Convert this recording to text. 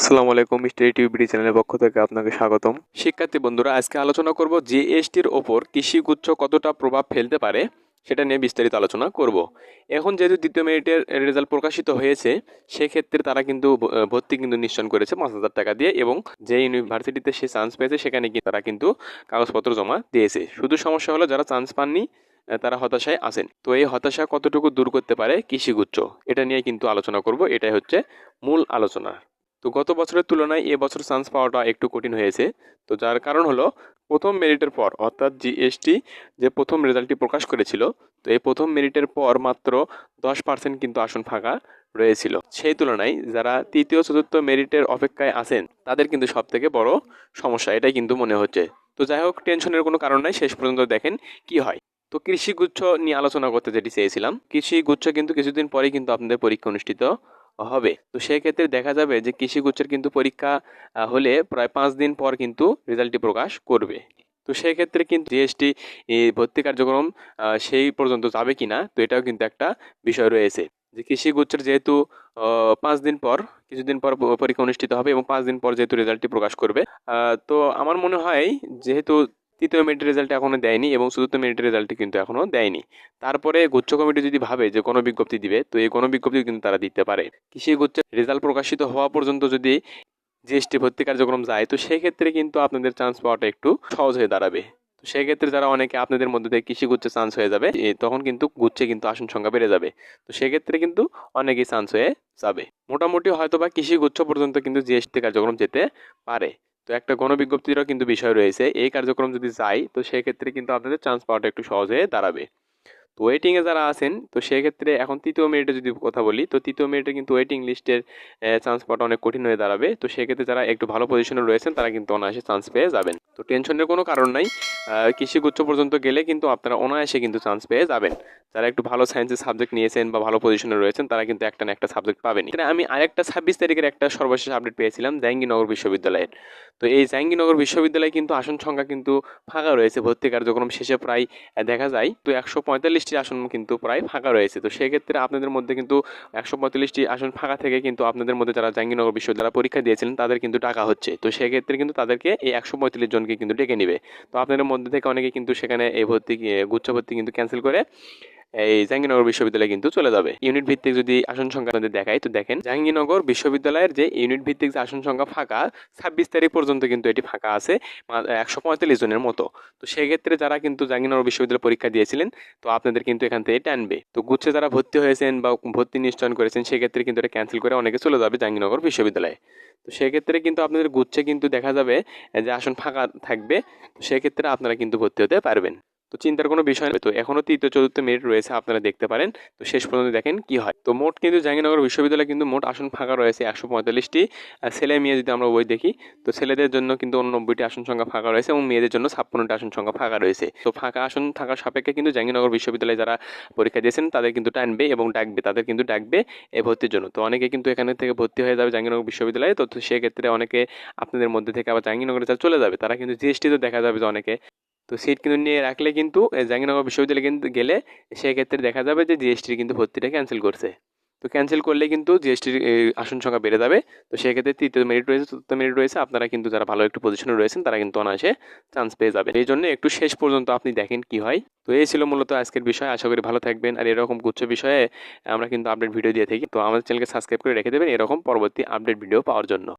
আসসালামু আলাইকুম, মিস্টার টিউবিডি চ্যানেলের পক্ষ থেকে আপনাকে স্বাগতম। শিক্ষার্থী বন্ধুরা, আজকে আলোচনা করব জিএসটির ওপর কৃষিগুচ্ছ কতটা প্রভাব ফেলতে পারে সেটা নিয়ে বিস্তারিত আলোচনা করব। এখন যেহেতু দ্বিতীয় মেরিটের রেজাল্ট প্রকাশিত হয়েছে, সেক্ষেত্রে তারা কিন্তু ভর্তি কিন্তু নিশ্চয় করেছে 5,000 টাকা দিয়ে, এবং যে ইউনিভার্সিটিতে সে চান্স পেয়েছে সেখানে তারা কিন্তু কাগজপত্র জমা দিয়েছে। শুধু সমস্যা হলো যারা চান্স পাননি তারা হতাশায় আছেন। তো এই হতাশা কতটুকু দূর করতে পারে কৃষিগুচ্ছ, এটা নিয়ে কিন্তু আলোচনা করব। এটাই হচ্ছে মূল আলোচনা। তো গত বছরের তুলনায় এবছর চান্স পাওয়াটা একটু কঠিন হয়েছে। তো যার কারণ হলো প্রথম মেরিটের পর, অর্থাৎ জিএসটি যে প্রথম রেজাল্টটি প্রকাশ করেছিল, তো এই প্রথম মেরিটের পর মাত্র 10% কিন্তু আসন ফাঁকা রয়েছিল। সেই তুলনায় যারা তৃতীয় চতুর্থ মেরিটের অপেক্ষায় আছেন তাদের কিন্তু সব থেকে বড় সমস্যা এটাই কিন্তু মনে হচ্ছে। তো যাই হোক, টেনশনের কোনো কারণ নাই, শেষ পর্যন্ত দেখেন কি হয়। তো কৃষিগুচ্ছ নিয়ে আলোচনা করতে যেটি চেয়েছিলাম, কৃষিগুচ্ছ কিন্তু কিছুদিন পরেই কিন্তু আপনাদের পরীক্ষা অনুষ্ঠিত হবে। তো সেক্ষেত্রে দেখা যাবে যে কৃষিগুচ্ছের কিন্তু পরীক্ষা হলে প্রায় 5 দিন পর কিন্তু রেজাল্টটি প্রকাশ করবে। তো সেক্ষেত্রে কিন্তু জিএসটি ভর্তি কার্যক্রম সেই পর্যন্ত যাবে কিনা, তো এটাও কিন্তু একটা বিষয় রয়েছে। যে কৃষিগুচ্ছের যেহেতু 5 দিন পর, কিছুদিন পর পরীক্ষা অনুষ্ঠিত হবে এবং 5 দিন পর যেহেতু রেজাল্টটি প্রকাশ করবে, তো আমার মনে হয় যেহেতু তৃতীয় মেরিটের রেজাল্ট এখনো দেয়নি এবং চতুর্থ মেরিটের রেজাল্টটি কিন্তু এখনো দেয়নি, তারপরে গুচ্ছ কমিটি যদি ভাবে যে কোনো বিজ্ঞপ্তি দিবে, তো এই কোনো বিজ্ঞপ্তি কিন্তু তারা দিতে পারে। কৃষি গুচ্ছের রেজাল্ট প্রকাশিত হওয়া পর্যন্ত যদি জিএসটি ভর্তি কার্যক্রম যায়, তো সেক্ষেত্রে কিন্তু আপনাদের চান্স পাওয়াটা একটু সহজ হয়ে দাঁড়াবে। তো সেক্ষেত্রে যারা অনেকে আপনাদের মধ্যে থেকে কৃষি গুচ্ছে চান্স হয়ে যাবে, তখন কিন্তু গুচ্ছে কিন্তু আসন সংখ্যা বেড়ে যাবে। তো সেক্ষেত্রে কিন্তু অনেকেই চান্স হয়ে যাবে। মোটামুটি হয়তো বা কৃষি গুচ্ছ পর্যন্ত কিন্তু জিএসটি কার্যক্রম যেতে পারে। তো একটা গণবিজ্ঞপ্তিরও কিন্তু বিষয় রয়েছে, এই কার্যক্রম যদি যায় তো সেক্ষেত্রে কিন্তু আপনাদের চান্স পাওয়াটা একটু সহজ হয়ে দাঁড়াবে। তো ওয়েটিংয়ে যারা আছেন, তো সেক্ষেত্রে এখন তৃতীয় মেরিটে যদি কথা বলি, তো তৃতীয় মেরিটে কিন্তু ওয়েটিং লিস্টের চান্স পাওয়াটা অনেক কঠিন হয়ে দাঁড়াবে। তো সেক্ষেত্রে যারা একটু ভালো পজিশনে রয়েছেন তারা কিন্তু অনায়াসে চান্স পেয়ে যাবেন। তো টেনশনের কোনো কারণ নাই, কৃষিগুচ্ছ পর্যন্ত গেলে কিন্তু আপনারা অনায়াসে কিন্তু চান্স পেয়ে যাবেন। যারা একটু ভালো সায়েন্সের সাবজেক্ট নিয়েছেন বা ভালো পজিশনে রয়েছেন তারা কিন্তু একটা না একটা সাবজেক্ট পাবেন। আমি আরেকটা 26 তারিখের একটা সর্বশেষ আপডেট পেয়েছিলাম জাহাঙ্গীরনগর বিশ্ববিদ্যালয়ের। তো এই জাহাঙ্গীরনগর বিশ্ববিদ্যালয়ে কিন্তু আসন সংখ্যা কিন্তু ফাঁকা রয়েছে। ভর্তি কার্যক্রম শেষে প্রায় দেখা যায় তো 145টি আসন কিন্তু প্রায় ফাঁকা রয়েছে। তো সেক্ষেত্রে আপনাদের মধ্যে কিন্তু 145টি আসন ফাঁকা থেকে কিন্তু আপনাদের মধ্যে যারা জাহাঙ্গীরনগর বিশ্ববিদ্যালয়ে পরীক্ষা দিয়েছিলেন তাদের কিন্তু টাকা হচ্ছে। তো সেক্ষেত্রে কিন্তু তাদেরকে এই 145 জনকে কিন্তু ডেকে নিবে। তো আপনাদের মধ্যে থেকে অনেকে কিন্তু সেখানে এই ভর্তি গুচ্ছ ভর্তি কিন্তু ক্যান্সেল করে এই জাহাঙ্গীরনগর বিশ্ববিদ্যালয়ে কিন্তু চলে যাবে। ইউনিট ভিত্তিক যদি আসন সংখ্যা আপনাদের দেখাই, তো দেখেন জাহাঙ্গীরনগর বিশ্ববিদ্যালয়ের যে ইউনিট ভিত্তিক যে আসন সংখ্যা ফাঁকা, 26 তারিখ পর্যন্ত কিন্তু এটি ফাঁকা আছে 145 জনের মতো। তো সেক্ষেত্রে যারা কিন্তু জাহাঙ্গীরনগর বিশ্ববিদ্যালয়ে পরীক্ষা দিয়েছিলেন, তো আপনাদের কিন্তু এখান থেকে টানবে। তো গুচ্ছে যারা ভর্তি হয়েছেন বা ভর্তি নিশ্চয়ন করেছেন, সেক্ষেত্রে কিন্তু এটা ক্যান্সেল করে অনেকে চলে যাবে জাহাঙ্গীরনগর বিশ্ববিদ্যালয়ে। তো সেক্ষেত্রে কিন্তু আপনাদের গুচ্ছে কিন্তু দেখা যাবে যে আসন ফাঁকা থাকবে। তো সেক্ষেত্রে আপনারা কিন্তু ভর্তি হতে পারবেন। তো চিন্তার কোনো বিষয় নেই। তো এখনো তৃতীয় চতুর্থ মেরিট রয়েছে, আপনারা দেখতে পারেন। তো শেষ পর্যন্ত দেখেন কি হয়। তো মোট কিন্তু জাহাঙ্গীরনগর বিশ্ববিদ্যালয়ে কিন্তু মোট আসন ফাঁকা রয়েছে 145টি। ছেলে মেয়ে যদি আমরা বই দেখি, তো ছেলেদের জন্য কিন্তু 89টি আসন সংখ্যা ফাঁকা রয়েছে এবং মেয়েদের জন্য 56টি আসন সংখ্যা ফাঁকা রয়েছে। তো ফাঁকা আসন থাকার সাপেক্ষে কিন্তু জাহাঙ্গীরনগর বিশ্ববিদ্যালয়ে যারা পরীক্ষা দিয়েছেন তাদের কিন্তু টানবে এবং ডাকবে, তাদের কিন্তু ডাকবে এই ভর্তির জন্য। তো অনেকে কিন্তু এখানে থেকে ভর্তি হয়ে যাবে জাহাঙ্গীরনগর বিশ্ববিদ্যালয়ে। তো সেক্ষেত্রে অনেকে আপনাদের মধ্যে থেকে আবার জাহাঙ্গীরনগরে চলে যাবে, তারা কিন্তু জিএসটি তো দেখা যাবে যে অনেকে তো সিট কিন্তু নিয়ে রাখলে কিন্তু জাহাঙ্গীরনগর বিশ্ববিদ্যালয়ে কিন্তু গেলে সেক্ষেত্রে দেখা যাবে যে জিএসটির কিন্তু ভর্তিটা ক্যান্সেল করছে। তো ক্যান্সেল করলে কিন্তু জিএসটির আসন সংখ্যা বেড়ে যাবে। তো সেক্ষেত্রে তৃতীয় মেরিট রয়েছে, চতুর্থ মেরিট রয়েছে, আপনারা কিন্তু যারা ভালো একটু পজিশনে রয়েছেন তারা কিন্তু অনায়াসে চান্স পেয়ে যাবেন। এই জন্য একটু শেষ পর্যন্ত আপনি দেখেন কি হয়। তো এই ছিল মূলত আজকের বিষয়। আশা করি ভালো থাকবেন। আর এরকম গুচ্ছ বিষয়ে আমরা কিন্তু আপডেট ভিডিও দিয়ে থাকি। তো আমাদের চ্যানেলকে সাবস্ক্রাইব করে রেখে দেবেন এরকম পরবর্তী আপডেট ভিডিও পাওয়ার জন্য।